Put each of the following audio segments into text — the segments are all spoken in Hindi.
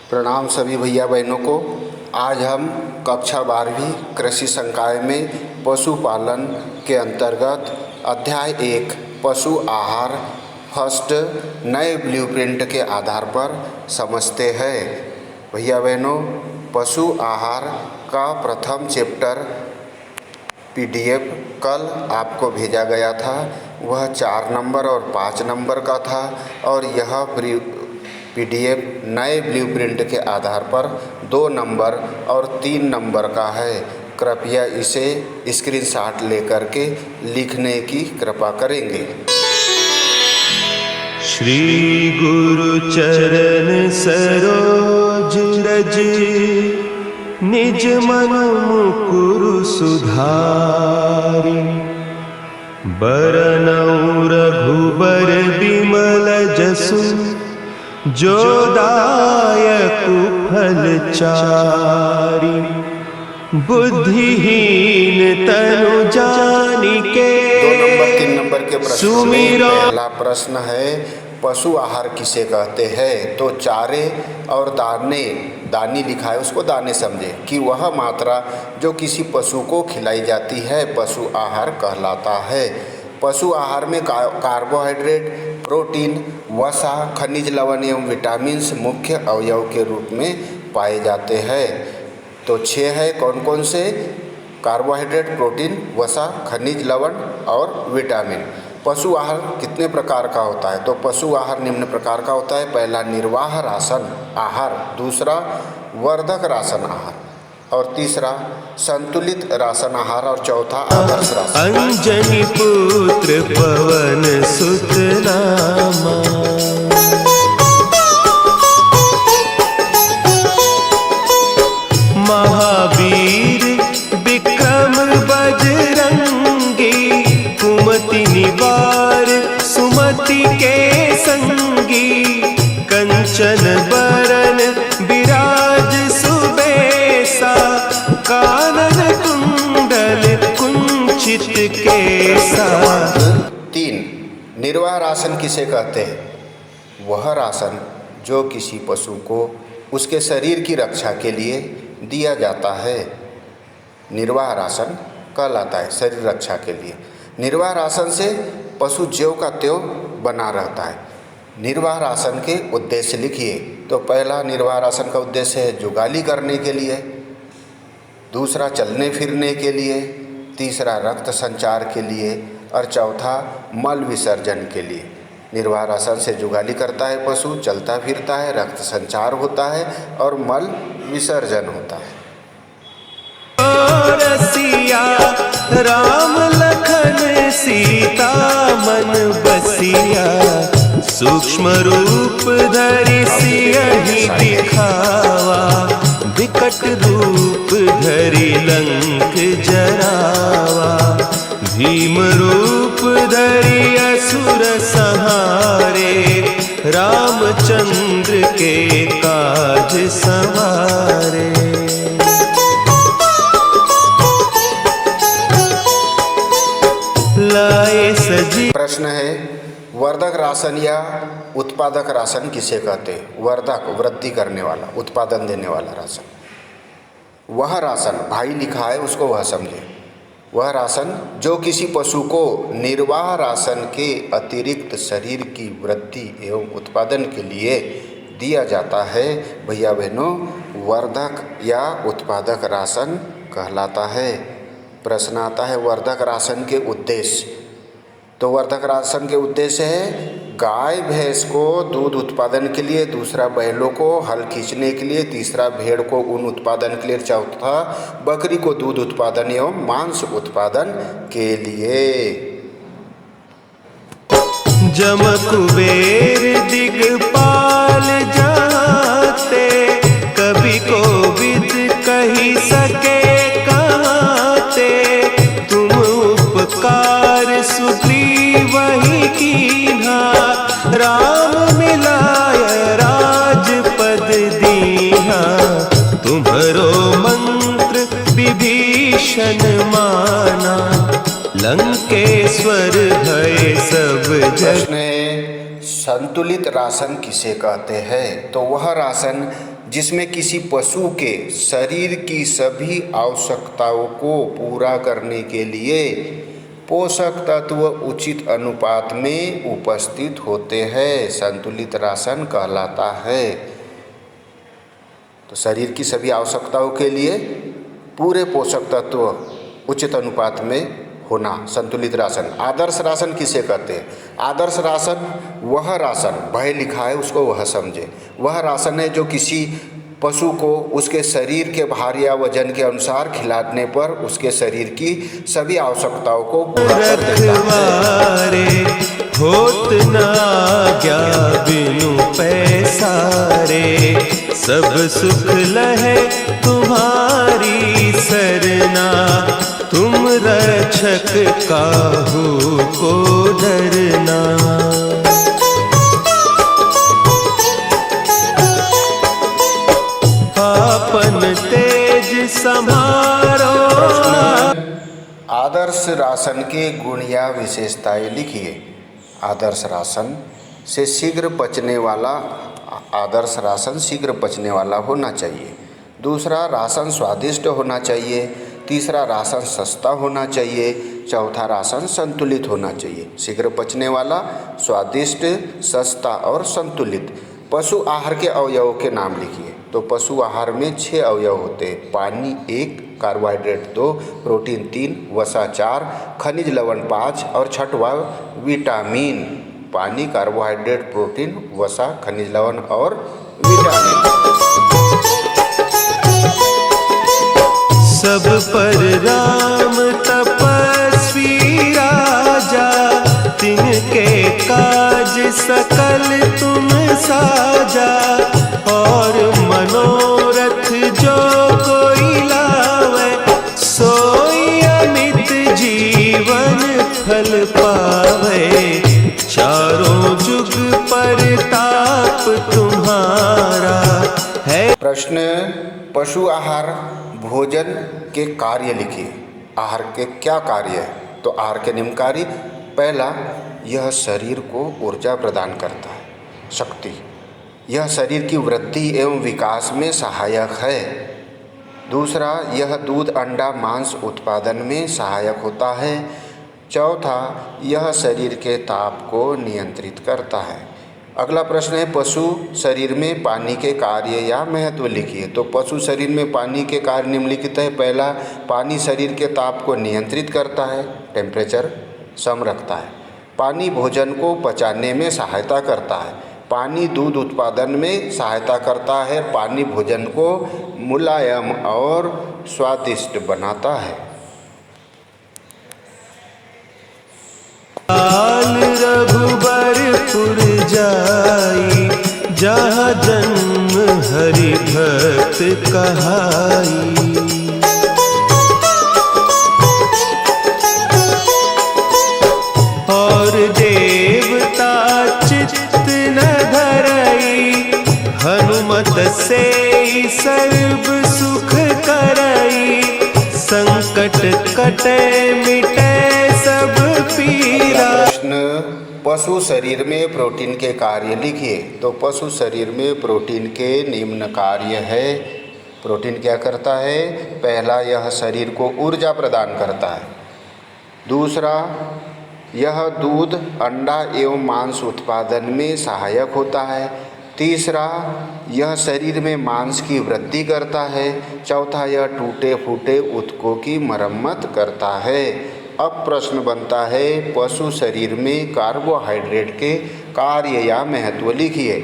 प्रणाम सभी भैया बहनों को। आज हम कक्षा 12वीं कृषि संकाय में पशुपालन के अंतर्गत अध्याय 1 पशु आहार फर्स्ट नए ब्लूप्रिंट के आधार पर समझते हैं। भैया बहनों, पशु आहार का प्रथम चैप्टर PDF कल आपको भेजा गया था। वह 4 नंबर और 5 नंबर का था और यह PDF नए ब्लूप्रिंट के आधार पर 2 नंबर और 3 नंबर का है। कृपया इसे स्क्रीनशॉट लेकर के लिखने की कृपा करेंगे। श्री गुरु चरण सरोज रज निज मन मुकुरु सुधारि बरनउँ रघुबर बिमल जसु जो दायक फल चारि बुद्धिहीन तनु जानिके 2 नंबर 3 नंबर के प्रश्न में सुमिरो। पहला प्रश्न है पशु आहार किसे कहते हैं। तो चारे और दानी लिखा है, उसको दाने समझे कि वह मात्रा जो किसी पशु को खिलाई जाती है पशु आहार कहलाता है। पशु आहार में कार्बोहाइड्रेट, प्रोटीन, वसा, खनिज लवण एवं विटामिन्स मुख्य अवयव के रूप में पाए जाते हैं। तो 6 है, कौन कौन से? कार्बोहाइड्रेट, प्रोटीन, वसा, खनिज लवण और विटामिन। पशु आहार कितने प्रकार का होता है? तो पशु आहार निम्न प्रकार का होता है। पहला निर्वाह राशन आहार, दूसरा वर्धक राशन आहार और तीसरा संतुलित राशन आहार और चौथा आदर्श राशन। अंजनी पुत्र पवन सुत नामा महावीर विक्रम बजरंगी कुमति निवार सुमति के संगी कंचन बरन विराज सुबेसा कानन कुंडल कुंचित केसा। 3 निर्वाह राशन किसे कहते हैं? वह राशन जो किसी पशु को उसके शरीर की रक्षा के लिए दिया जाता है, निर्वाह राशन कहलाता है। शरीर रक्षा के लिए निर्वाह राशन से पशु ज्यों का त्यों बना रहता है। निर्वाह राशन के उद्देश्य लिखिए। तो पहला निर्वाह राशन का उद्देश्य है जुगाली करने के लिए, दूसरा चलने फिरने के लिए, तीसरा रक्त संचार के लिए और चौथा मल विसर्जन के लिए। निर्वाह राशन से जुगाली करता है पशु, चलता फिरता है, रक्त संचार होता है और मल विसर्जन होता है। रसिया राम लखन सीता मन बसिया सूक्ष्म रूप धरि सियहि दिखावा विकट रूप धरि लंक जरावा भीम रूप धरि असुर संहारे रामचंद्र के काज संवारे। लाए सजी। प्रश्न है वर्धक राशन या उत्पादक राशन किसे कहते हैं? वर्धक वृद्धि करने वाला, उत्पादन देने वाला राशन। वह राशन, भाई लिखा है उसको वह समझे। वह राशन जो किसी पशु को निर्वाह राशन के अतिरिक्त शरीर की वृद्धि एवं उत्पादन के लिए दिया जाता है, भैया बहनों, वर्धक या उत्पादक राशन कहलाता है। प्रश्न आता है वर्धक राशन के उद्देश्य। तो वर्धक राशन के उद्देश्य है गाय भैंस को दूध उत्पादन के लिए, दूसरा बैलों को हल खींचने के लिए, तीसरा भेड़ को ऊन उत्पादन के लिए, चौथा बकरी को दूध उत्पादन एवं मांस उत्पादन के लिए। जम कुबेर दिगपाल जाते कभी को विद कही सके कहते तुम उपकार सुग्रीव वही कीन्हा राम मिलाय राजपद दीन्हा तुम्हरो मंत्र विभीषण माना लंकेश्वर भय सब जग। प्रश्न है संतुलित राशन किसे कहते हैं? तो वह राशन जिसमें किसी पशु के शरीर की सभी आवश्यकताओं को पूरा करने के लिए पोषक तत्व उचित अनुपात में उपस्थित होते हैं, संतुलित राशन कहलाता है। तो शरीर की सभी आवश्यकताओं के लिए पूरे पोषक तत्व उचित अनुपात में होना संतुलित राशन। आदर्श राशन किसे कहते हैं? आदर्श राशन वह राशन, भय लिखा है उसको वह समझे, वह राशन है जो किसी पशु को उसके शरीर के भार या वजन के अनुसार खिलाने पर उसके शरीर की सभी आवश्यकताओं को पूरा कर देता है। होत ना क्या बिनु पैसारे, सब सुख लहे तुम्हारी सरना, तुम रक्षक काहू को डरना। आपन तेज समारो। आदर्श राशन के गुण या विशेषताएं लिखिए। आदर्श राशन से शीघ्र पचने वाला, आदर्श राशन शीघ्र पचने वाला होना चाहिए। दूसरा, राशन स्वादिष्ट होना चाहिए। तीसरा, राशन सस्ता होना चाहिए। चौथा, राशन संतुलित होना चाहिए। शीघ्र पचने वाला, स्वादिष्ट, सस्ता और संतुलित। पशु आहार के अवयवों के नाम लिखिए। तो पशु आहार में 6 अवयव होते हैं। पानी 1, कार्बोहाइड्रेट 2, प्रोटीन 3, वसा 4, खनिज लवण 5 और छठवां विटामिन। पानी, कार्बोहाइड्रेट, प्रोटीन, वसा, खनिज लवण और विटामिन। सब पर राम तपस्वी राजा, तिनके काज सकल तुम साजा, और मनोरथ जो कोई लावे, सोई अमित जीवन फल पावे, चारों जुग परताप तुम्हारा है। प्रश्न, पशु आहार भोजन के कार्य लिखिए। आहार के क्या कार्य है? तो आहार के निम्न कार्य। पहला, यह शरीर को ऊर्जा प्रदान करता है, शक्ति। यह शरीर की वृद्धि एवं विकास में सहायक है। दूसरा, यह दूध, अंडा, मांस उत्पादन में सहायक होता है। चौथा, यह शरीर के ताप को नियंत्रित करता है। अगला प्रश्न है, पशु शरीर में पानी के कार्य या महत्व लिखिए। तो पशु शरीर में पानी के कार्य निम्नलिखित है। पहला, पानी शरीर के ताप को नियंत्रित करता है, टेम्परेचर सम रखता है। पानी भोजन को पचाने में सहायता करता है। पानी दूध उत्पादन में सहायता करता है। पानी भोजन को मुलायम और स्वादिष्ट बनाता है। रघुबरपुर जाई, जहाँ जन्म हरि भक्त कहाई। और देवता चित्त न धरई, हनुमत से सर्व सुख करई, संकट कटे मिटे सब पीरा। प्रश्न, पशु शरीर में प्रोटीन के कार्य लिखिए। तो पशु शरीर में प्रोटीन के निम्न कार्य है। प्रोटीन क्या करता है? पहला, यह शरीर को ऊर्जा प्रदान करता है। दूसरा, यह दूध, अंडा एवं मांस उत्पादन में सहायक होता है। तीसरा, यह शरीर में मांस की वृद्धि करता है। चौथा, यह टूटे फूटे ऊतकों की मरम्मत करता है। अब प्रश्न बनता है, पशु शरीर में कार्बोहाइड्रेट के कार्य या महत्व लिखिए।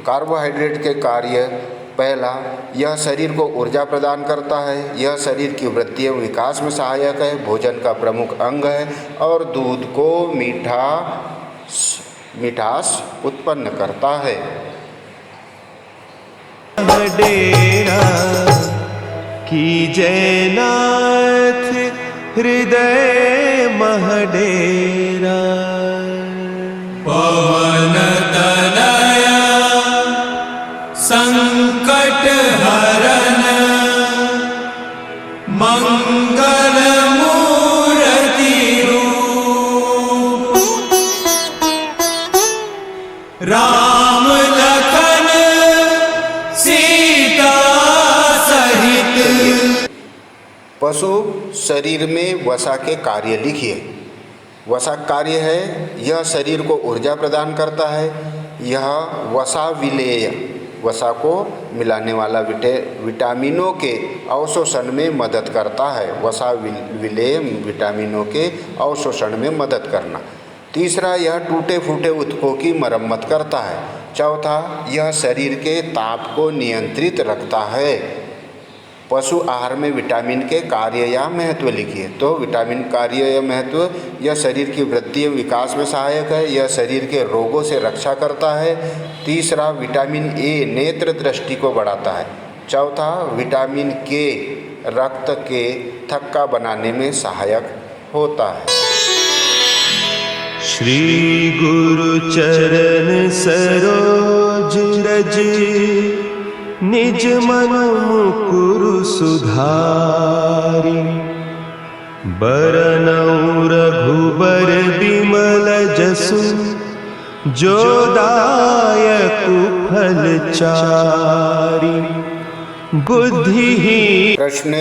कार्बोहाइड्रेट के कार्य, पहला, यह शरीर को ऊर्जा प्रदान करता है। यह शरीर की वृद्धि एवं विकास में सहायक है, भोजन का प्रमुख अंग है और दूध को मिठास उत्पन्न करता है। डेरा की जयनाथ हृदय महडेरा। पवन तनया संकट हरन, मंगल मूर्ति रूप, राम लखन सीता पशु शरीर में वसा के कार्य लिखिए। वसा कार्य है, यह शरीर को ऊर्जा प्रदान करता है। यह वसा विलेय, वसा को मिलाने वाला विटामिनों के अवशोषण में मदद करता है। वसा विलेय विटामिनों के अवशोषण में मदद करना। तीसरा, यह टूटे फूटे ऊतकों की मरम्मत करता है। चौथा, यह शरीर के ताप को नियंत्रित रखता है। पशु आहार में विटामिन के कार्य या महत्व लिखिए। तो विटामिन कार्य या महत्व, यह शरीर की वृद्धि एवं विकास में सहायक है। यह शरीर के रोगों से रक्षा करता है। तीसरा, विटामिन ए नेत्र दृष्टि को बढ़ाता है। चौथा, विटामिन के रक्त के थक्का बनाने में सहायक होता है। श्री गुरु चरण सरोज रज, निज मन मुकुरु सुधारि। बरनउँ रघुबर बिमल जसु, जो दायकु फल चारि। बुद्धिहीन प्रश्न,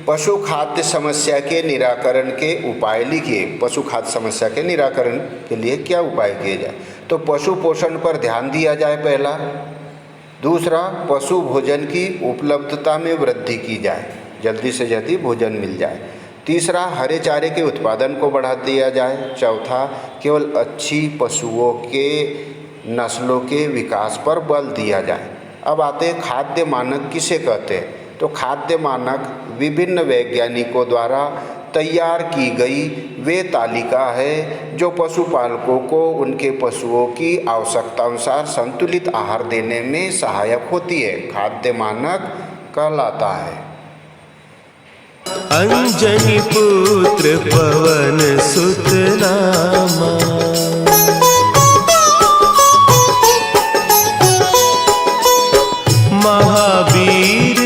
पशु खाद्य समस्या के निराकरण के उपाय लिखिए। पशु खाद्य समस्या के निराकरण के लिए क्या उपाय किए जाए? तो पशु पोषण पर ध्यान दिया जाए पहला। दूसरा, पशु भोजन की उपलब्धता में वृद्धि की जाए, जल्दी से जल्दी भोजन मिल जाए। तीसरा, हरे चारे के उत्पादन को बढ़ा दिया जाए। चौथा, केवल अच्छी पशुओं के नस्लों के विकास पर बल दिया जाए। अब आते हैं खाद्य मानक किसे कहते हैं? तो खाद्य मानक विभिन्न वैज्ञानिकों द्वारा तैयार की गई वे तालिका है जो पशुपालकों को उनके पशुओं की आवश्यकता अनुसार संतुलित आहार देने में सहायक होती है, खाद्य मानक कहलाता है। अंजनी पुत्र पवन सुत नामा, महावीर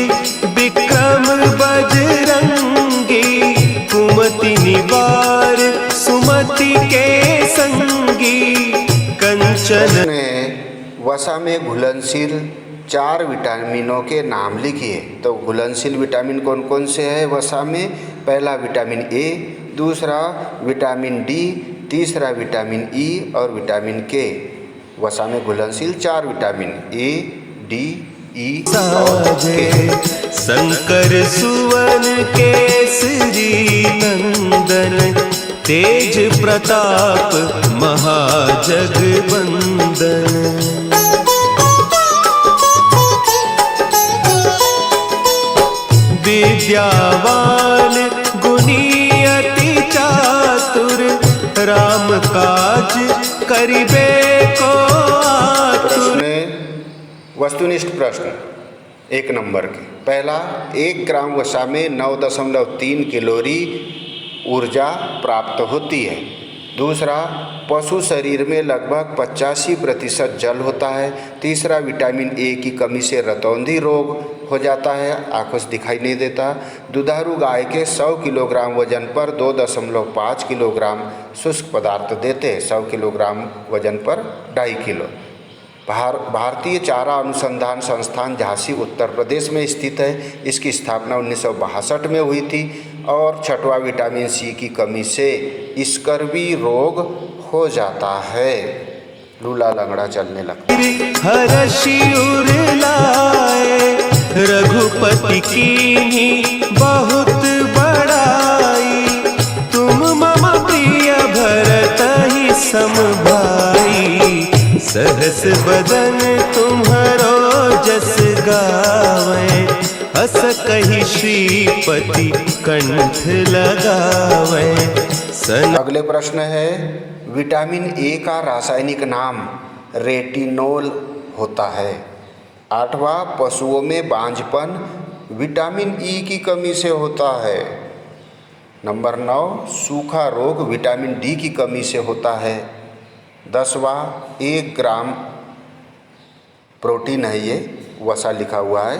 विक्रम बजरंगी, कुमति निवार सुमति के संगी। कंचन वसा में घुलनशील 4 विटामिनों के नाम लिखिए। तो घुलनशील विटामिन कौन कौन से हैं वसा में? पहला विटामिन ए, दूसरा विटामिन डी, तीसरा विटामिन ई और विटामिन के। वसा में घुलनशील 4 विटामिन ए, डी, ई और के। शंकर सुवन केसरी नंदन, तेज प्रताप महाजगवंदन। विद्यावान गुणी अति चातुर, राम काज करिबे को आतुर। वस्तुनिष्ठ प्रश्न 1 नंबर के। पहला, 1 ग्राम वसा में 9.3 कैलोरी ऊर्जा प्राप्त होती है। दूसरा, पशु शरीर में लगभग 85% जल होता है। तीसरा, विटामिन ए की कमी से रतौंधी रोग हो जाता है, आंखों से दिखाई नहीं देता। दुधारू गाय के 100 किलोग्राम वजन पर 2.5 किलोग्राम शुष्क पदार्थ देते हैं। 100 किलोग्राम वजन पर 2.5 किलो। भारतीय चारा अनुसंधान संस्थान झांसी उत्तर प्रदेश में स्थित है। इसकी स्थापना 1962 में हुई थी। और छठवां, विटामिन सी की कमी से स्कर्वी रोग हो जाता है, लूला लंगड़ा चलने लगता है। हर्षि उर लाए रघुपति की बहुत बड़ाई, तुम मम प्रिय भरत ही सम भाई। सहस बदन तुम्हारो जस गावे, हस कहि श्रीपति कंठ लगावे। अगले प्रश्न है, विटामिन ए का रासायनिक नाम रेटिनोल होता है। 8वां, पशुओं में बांझपन विटामिन ई की कमी से होता है। नंबर 9, सूखा रोग विटामिन डी की कमी से होता है। 10वां, 1 ग्राम प्रोटीन है, ये वसा लिखा हुआ है।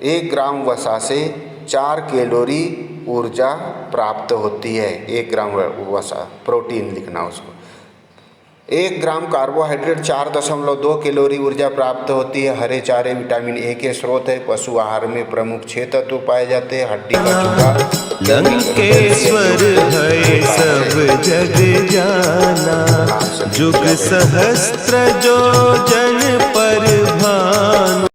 1 ग्राम वसा से 4 कैलोरी ऊर्जा प्राप्त होती है। 1 ग्राम वसा प्रोटीन लिखना उसको। 1 ग्राम कार्बोहाइड्रेट 4.2 कैलोरी ऊर्जा प्राप्त होती है। हरे चारे विटामिन ए के स्रोत है। पशु आहार में प्रमुख 6 तत्व पाए जाते हैं। हड्डी का चूड़ा लंकेश्वर है सब जग जाना, जुग सहस्त्र जो जन पर भानु।